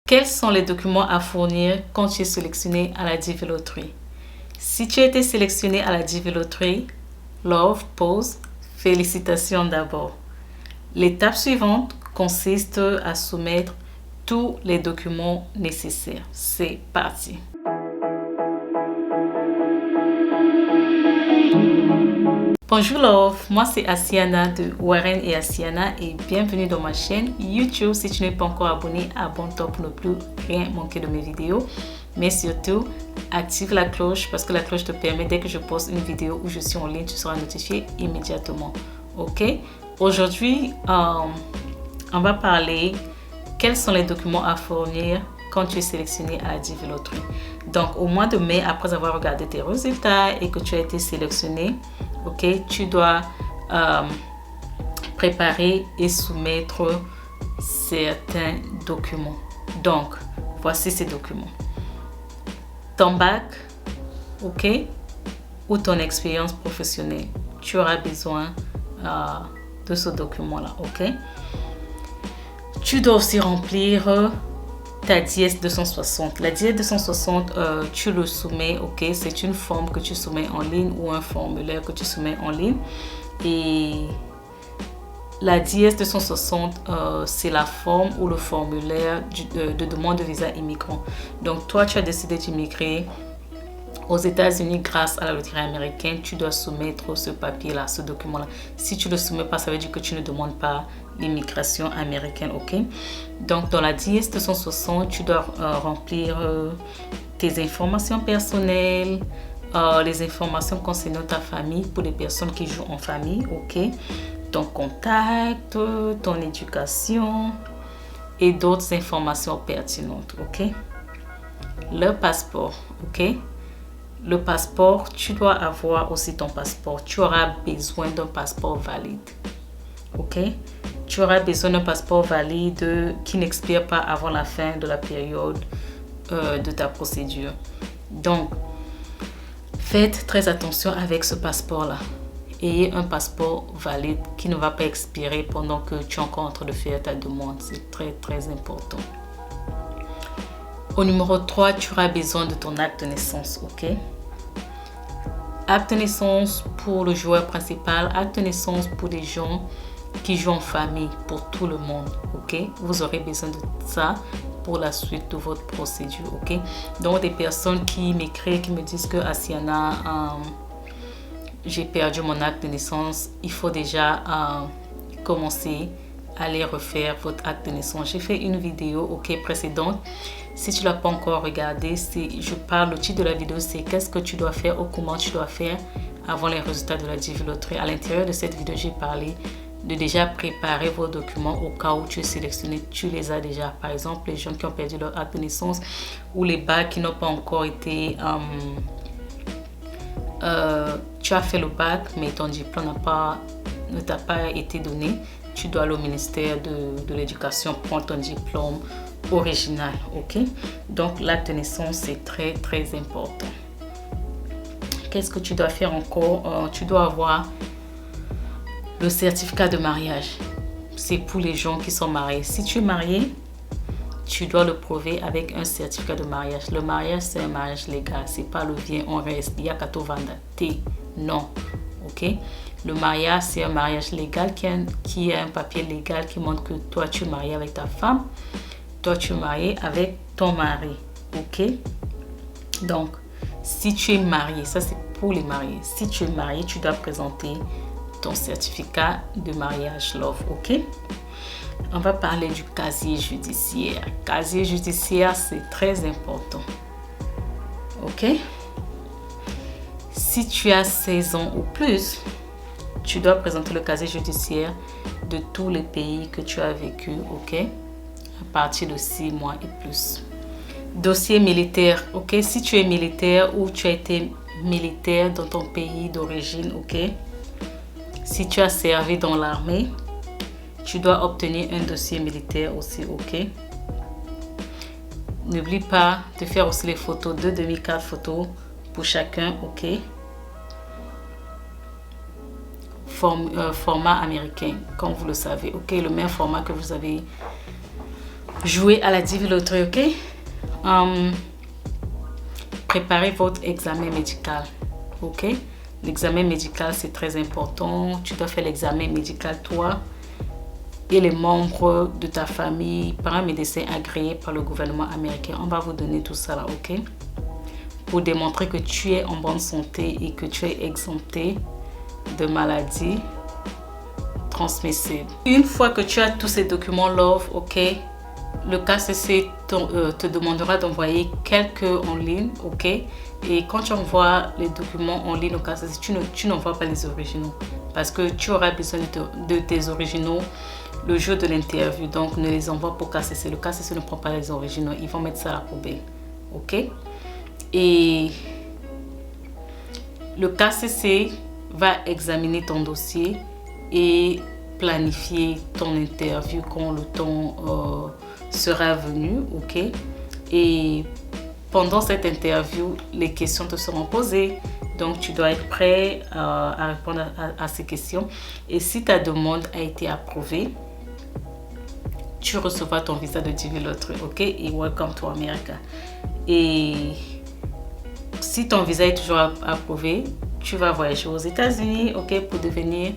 Quels sont les documents à fournir quand tu es sélectionné à la DV Lottery? Si tu as été sélectionné à la DV Lottery, Love, pause, félicitations d'abord. L'étape suivante consiste à soumettre tous les documents nécessaires. C'est parti. Bonjour Love, moi c'est Asiana de Warren et Asiana et bienvenue dans ma chaîne YouTube. Si tu n'es pas encore abonné, abonne-toi pour ne plus rien manquer de mes vidéos. Mais surtout, active la cloche parce que la cloche te permet, dès que je poste une vidéo où je suis en ligne, tu seras notifié immédiatement. Ok? Aujourd'hui, on va parler quels sont les documents à fournir quand tu es sélectionné à la DV Lottery. Donc au mois de mai, après avoir regardé tes résultats et que tu as été sélectionné, ok, tu dois préparer et soumettre certains documents. Donc voici ces documents: ton bac, ok, ou ton expérience professionnelle. Tu auras besoin de ce document là, ok. Tu dois aussi remplir ta dièse 260. La dièse 260, tu le soumets, ok, c'est une forme que tu soumets en ligne ou un formulaire que tu soumets en ligne. Et la dièse 260, c'est la forme ou le formulaire de demande de visa immigrant. Donc toi, tu as décidé d'immigrer aux États-Unis grâce à la loterie américaine, tu dois soumettre ce papier-là, ce document-là. Si tu ne le soumets pas, ça veut dire que tu ne demandes pas l'immigration américaine, ok? Donc, dans la dièse 260, tu dois remplir tes informations personnelles, les informations concernant ta famille pour les personnes qui jouent en famille, ok? Ton contact, ton éducation et d'autres informations pertinentes, ok? Le passeport, ok? Le passeport, tu dois avoir aussi ton passeport. Tu auras besoin d'un passeport valide. Ok? Tu auras besoin d'un passeport valide qui n'expire pas avant la fin de la période de ta procédure. Donc, faites très attention avec ce passeport-là. Ayez un passeport valide qui ne va pas expirer pendant que tu es encore en train de faire ta demande. C'est très, très important. Au numéro 3, tu auras besoin de ton acte de naissance, ok? Acte de naissance pour le joueur principal, acte de naissance pour les gens qui jouent en famille, pour tout le monde, ok? Vous aurez besoin de ça pour la suite de votre procédure, ok? Donc, des personnes qui m'écrivent, qui me disent que Asiana, j'ai perdu mon acte de naissance, il faut déjà commencer à aller refaire votre acte de naissance. J'ai fait une vidéo, ok, précédente. Si tu ne l'as pas encore regardé, je parle, le titre de la vidéo, c'est qu'est-ce que tu dois faire ou comment tu dois faire avant les résultats de la DV Lottery. À l'intérieur de cette vidéo, j'ai parlé de déjà préparer vos documents au cas où tu es sélectionné. Tu les as déjà. Par exemple, les gens qui ont perdu leur acte de naissance ou les bacs qui n'ont pas encore été... tu as fait le bac, mais ton diplôme ne t'a pas été donné. Tu dois aller au ministère de l'Éducation prendre ton diplôme original, ok? Donc l'acte de naissance, c'est très très important. Qu'est-ce que tu dois faire encore? Tu dois avoir le certificat de mariage. C'est pour les gens qui sont mariés. Si tu es marié, tu dois le prouver avec un certificat de mariage. Le mariage, c'est un mariage légal. C'est pas le viens, on reste. Il y a qu'à tout vendre. Non, ok? Le mariage, c'est un mariage légal qui a un papier légal qui montre que toi, tu es marié avec ta femme. Toi, tu es marié avec ton mari. Ok? Donc, si tu es marié, ça c'est pour les mariés. Si tu es marié, tu dois présenter ton certificat de mariage, Love. Ok? On va parler du casier judiciaire. Casier judiciaire, c'est très important. Ok? Si tu as 16 ans ou plus, tu dois présenter le casier judiciaire de tous les pays que tu as vécu, ok? À partir de 6 mois et plus. Dossier militaire, ok? Si tu es militaire ou tu as été militaire dans ton pays d'origine, ok? Si tu as servi dans l'armée, tu dois obtenir un dossier militaire aussi, ok? N'oublie pas de faire aussi les photos, 2 demi-4 photos pour chacun, ok? Format américain, comme vous le savez, ok? Le même format que vous avez jouer à la Divi Loterie, ok? Préparez votre examen médical, ok? L'examen médical, c'est très important. Tu dois faire l'examen médical, toi et les membres de ta famille, par un médecin agréé par le gouvernement américain. On va vous donner tout ça là, ok? Pour démontrer que tu es en bonne santé et que tu es exempté de maladies transmissibles. Une fois que tu as tous ces documents LOVE, ok? Le KCC te demandera d'envoyer quelques en ligne, ok? Et quand tu envoies les documents en ligne au KCC, tu n'envoies pas les originaux parce que tu auras besoin de tes originaux le jour de l'interview. Donc, ne les envoie pas au KCC. Le KCC ne prend pas les originaux. Ils vont mettre ça à la poubelle, ok? Et le KCC va examiner ton dossier et planifier ton interview quand le temps sera venu, ok? Et pendant cette interview, les questions te seront posées. Donc, tu dois être prêt à répondre à ces questions. Et si ta demande a été approuvée, tu recevras ton visa de Divi Loterie, ok? Et welcome to America. Et si ton visa est toujours approuvé, tu vas voyager aux États-Unis, ok? Pour devenir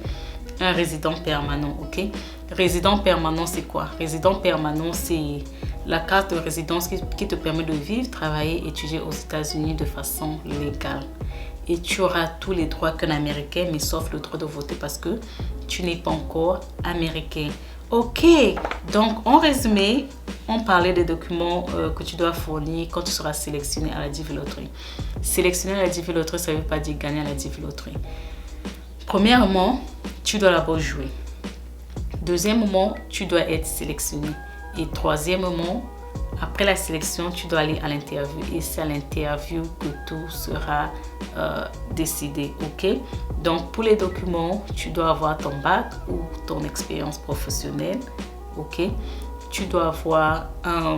un résident permanent, ok? Résident permanent, c'est quoi? Résident permanent, c'est la carte de résidence qui te permet de vivre, travailler, étudier aux États-Unis de façon légale. Et tu auras tous les droits qu'un Américain, mais sauf le droit de voter parce que tu n'es pas encore américain. Ok, donc en résumé, on parlait des documents que tu dois fournir quand tu seras sélectionné à la Divi Loterie. Sélectionner à la Divi Loterie, ça ne veut pas dire gagner à la Divi Loterie. Premièrement, tu dois d'abord jouer. Deuxièmement, tu dois être sélectionné. Et troisièmement, après la sélection, tu dois aller à l'interview. Et c'est à l'interview que tout sera décidé, ok? Donc, pour les documents, tu dois avoir ton bac ou ton expérience professionnelle, ok? Tu dois avoir un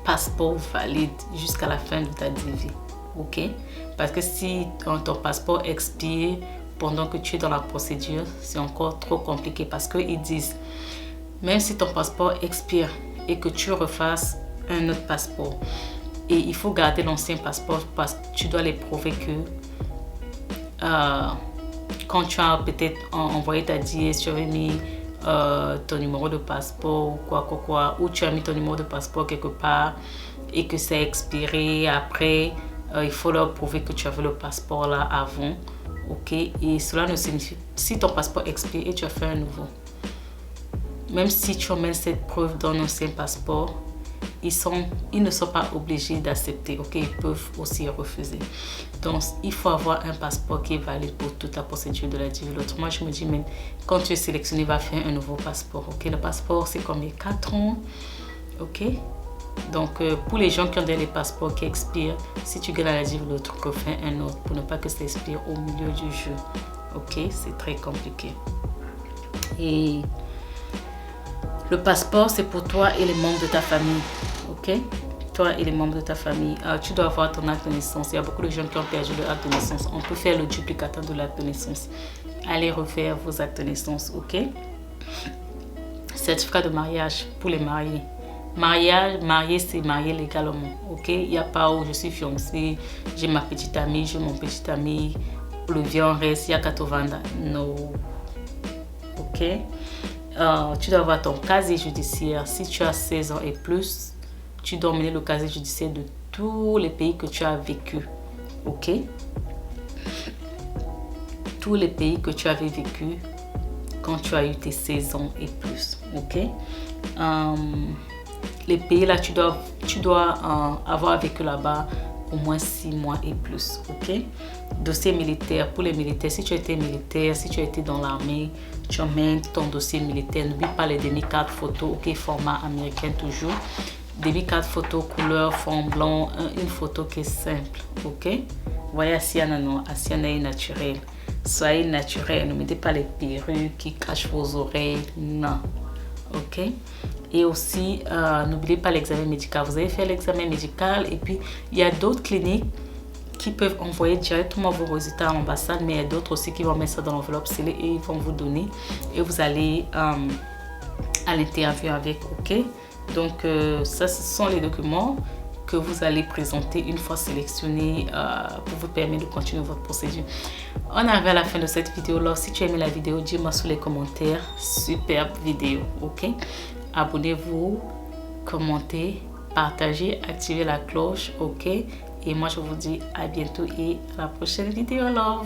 passeport valide jusqu'à la fin de ta vie, ok? Parce que si ton passeport expire pendant que tu es dans la procédure, c'est encore trop compliqué parce qu'ils disent, même si ton passeport expire et que tu refasses un autre passeport, et il faut garder l'ancien passeport parce que tu dois les prouver que quand tu as peut-être envoyé ta dièse, tu avais mis ton numéro de passeport ou quoi, ou tu as mis ton numéro de passeport quelque part et que c'est expiré. Après, il faut leur prouver que tu avais le passeport là avant, ok? Et cela ne signifie, si ton passeport expire et tu as fait un nouveau, même si tu emmènes cette preuve dans l'ancien passeport, ils ne sont pas obligés d'accepter, ok? Ils peuvent aussi refuser. Donc, il faut avoir un passeport qui est valide pour toute la procédure de la Divi Loterie. Moi, je me dis, même quand tu es sélectionné, va faire un nouveau passeport, ok? Le passeport, c'est combien? 4 ans, ok? Donc, pour les gens qui ont des passeports qui expirent, si tu gagnes la Divi Loterie, refais un autre pour ne pas que ça expire au milieu du jeu, ok? C'est très compliqué. Et le passeport, c'est pour toi et les membres de ta famille, ok? Toi et les membres de ta famille. Tu dois avoir ton acte de naissance. Il y a beaucoup de gens qui ont perdu leur acte de naissance. On peut faire le duplicateur de l'acte de naissance. Allez refaire vos actes de naissance, ok? Certificat de mariage pour les mariés. Marié, c'est marié légalement, ok? Il n'y a pas où je suis fiancée, j'ai ma petite amie, j'ai mon petit ami, le vieux reste, il y a 80 ans. Non, ok? Tu dois avoir ton casier judiciaire. Si tu as 16 ans et plus, tu dois mener le casier judiciaire de tous les pays que tu as vécu, ok? Tous les pays que tu avais vécu quand tu as eu tes 16 ans et plus, ok? Les pays là, tu dois avoir vécu là-bas au moins 6 mois et plus, ok? Dossier militaire, pour les militaires, si tu as été militaire, si tu as été dans l'armée, tu emmènes ton dossier militaire. N'oublie pas les demi-cartes photos, ok? Format américain toujours. Demi-carte photo couleur fond blanc, une photo qui est simple, ok? Voyez Asiana, non, Asiana est naturelle. Soyez naturel, ne mettez pas les perruques qui cachent vos oreilles, non, ok? Et aussi, n'oubliez pas l'examen médical. Vous avez fait l'examen médical et puis il y a d'autres cliniques qui peuvent envoyer directement vos résultats à l'ambassade, mais il y a d'autres aussi qui vont mettre ça dans l'enveloppe scellée et ils vont vous donner et vous allez à l'interview avec, ok? Donc, ça, ce sont les documents que vous allez présenter une fois sélectionnés pour vous permettre de continuer votre procédure. On arrive à la fin de cette vidéo. Alors, si tu as aimé la vidéo, dis-moi sous les commentaires. Superbe vidéo, ok? Abonnez-vous, commentez, partagez, activez la cloche, ok? Et moi, je vous dis à bientôt et à la prochaine vidéo alors.